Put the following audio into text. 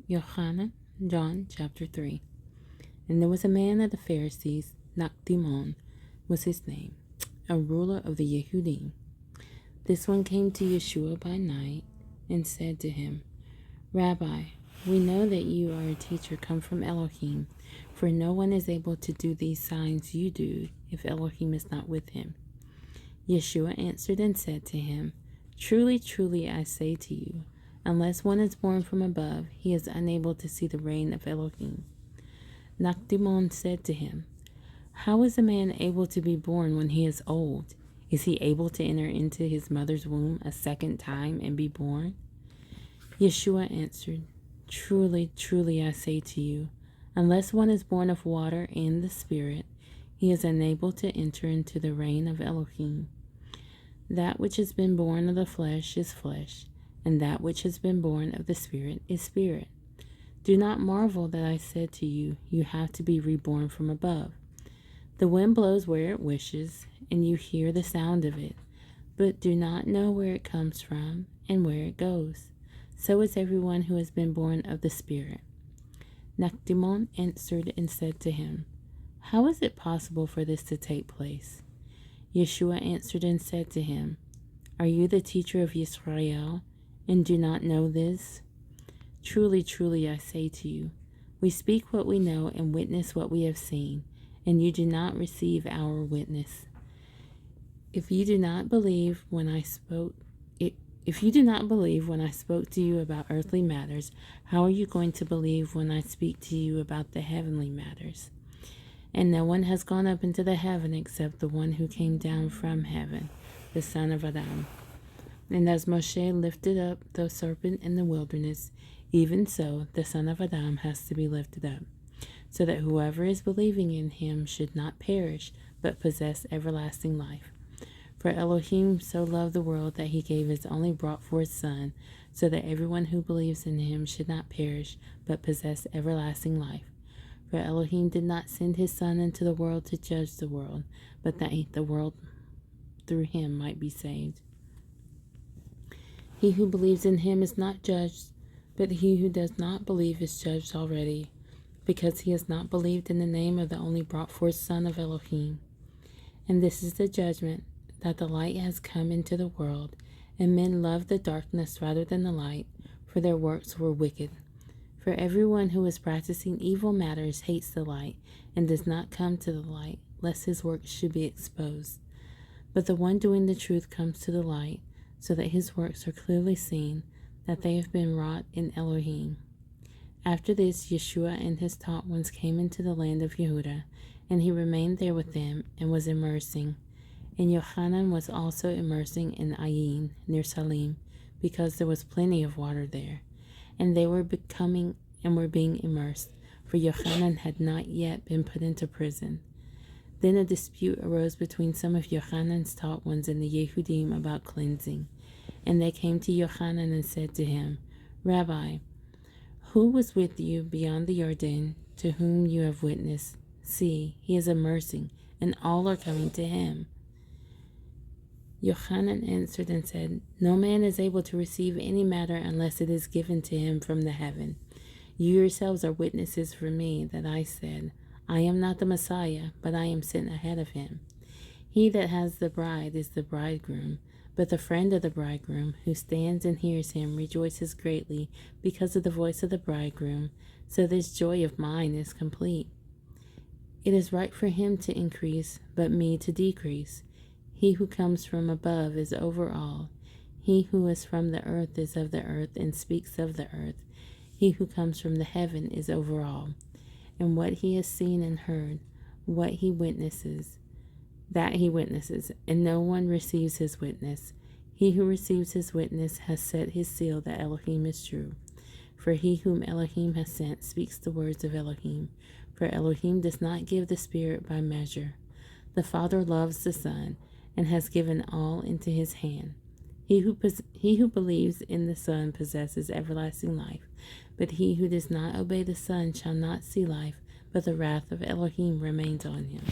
Yohanan, John chapter 3. And there was a man of the Pharisees, Nakdimon was his name, a ruler of the Yehudim. This one came to Yeshua by night and said to him, Rabbi, we know that you are a teacher come from Elohim, for no one is able to do these signs you do if Elohim is not with him. Yeshua answered and said to him, Truly, truly, I say to you, unless one is born from above, he is unable to see the reign of Elohim. Nakdimon said to him, How is a man able to be born when he is old? Is he able to enter into his mother's womb a second time and be born? Yeshua answered, Truly, truly, I say to you, unless one is born of water and the Spirit, he is unable to enter into the reign of Elohim. That which has been born of the flesh is flesh, and that which has been born of the Spirit is spirit. Do not marvel that I said to you, you have to be reborn from above. The wind blows where it wishes, and you hear the sound of it, but do not know where it comes from and where it goes. So is everyone who has been born of the Spirit. Nakdimon answered and said to him, How is it possible for this to take place? Yeshua answered and said to him, Are you the teacher of Yisrael, and do not know this? Truly, truly, I say to you, we speak what we know and witness what we have seen, and you do not receive our witness. If you do not believe when I spoke to you about earthly matters, how are you going to believe when I speak to you about the heavenly matters? And no one has gone up into the heaven except the one who came down from heaven, the Son of Adam. And as Moshe lifted up the serpent in the wilderness, even so the Son of Adam has to be lifted up, so that whoever is believing in him should not perish, but possess everlasting life. For Elohim so loved the world that he gave his only brought forth Son, so that everyone who believes in him should not perish, but possess everlasting life. For Elohim did not send his Son into the world to judge the world, but that the world through him might be saved. He who believes in him is not judged, but he who does not believe is judged already, because he has not believed in the name of the only brought forth Son of Elohim. And this is the judgment, that the light has come into the world, and men love the darkness rather than the light, for their works were wicked. For everyone who is practicing evil matters hates the light, and does not come to the light, lest his works should be exposed. But the one doing the truth comes to the light, so that his works are clearly seen, that they have been wrought in Elohim. After this, Yeshua and his taught ones came into the land of Yehuda, and he remained there with them, and was immersing. And Yohanan was also immersing in Ayin, near Salim, because there was plenty of water there. And they were being immersed, for Yohanan had not yet been put into prison. Then a dispute arose between some of Yohanan's taught ones and the Yehudim about cleansing. And they came to Yohanan and said to him, Rabbi, who was with you beyond the Jordan, to whom you have witnessed? See, he is immersing, and all are coming to him. Yohanan answered and said, No man is able to receive any matter unless it is given to him from the heaven. You yourselves are witnesses for me that I said, I am not the Messiah, but I am sent ahead of him. He that has the bride is the bridegroom, but the friend of the bridegroom, who stands and hears him, rejoices greatly because of the voice of the bridegroom, so this joy of mine is complete. It is right for him to increase, but me to decrease. He who comes from above is over all. He who is from the earth is of the earth and speaks of the earth. He who comes from the heaven is over all. And what he has seen and heard, what he witnesses, that he witnesses, and no one receives his witness. He who receives his witness has set his seal that Elohim is true. For he whom Elohim has sent speaks the words of Elohim. For Elohim does not give the Spirit by measure. The Father loves the Son, and has given all into his hand. He who believes in the Son possesses everlasting life, but he who does not obey the Son shall not see life, but the wrath of Elohim remains on him.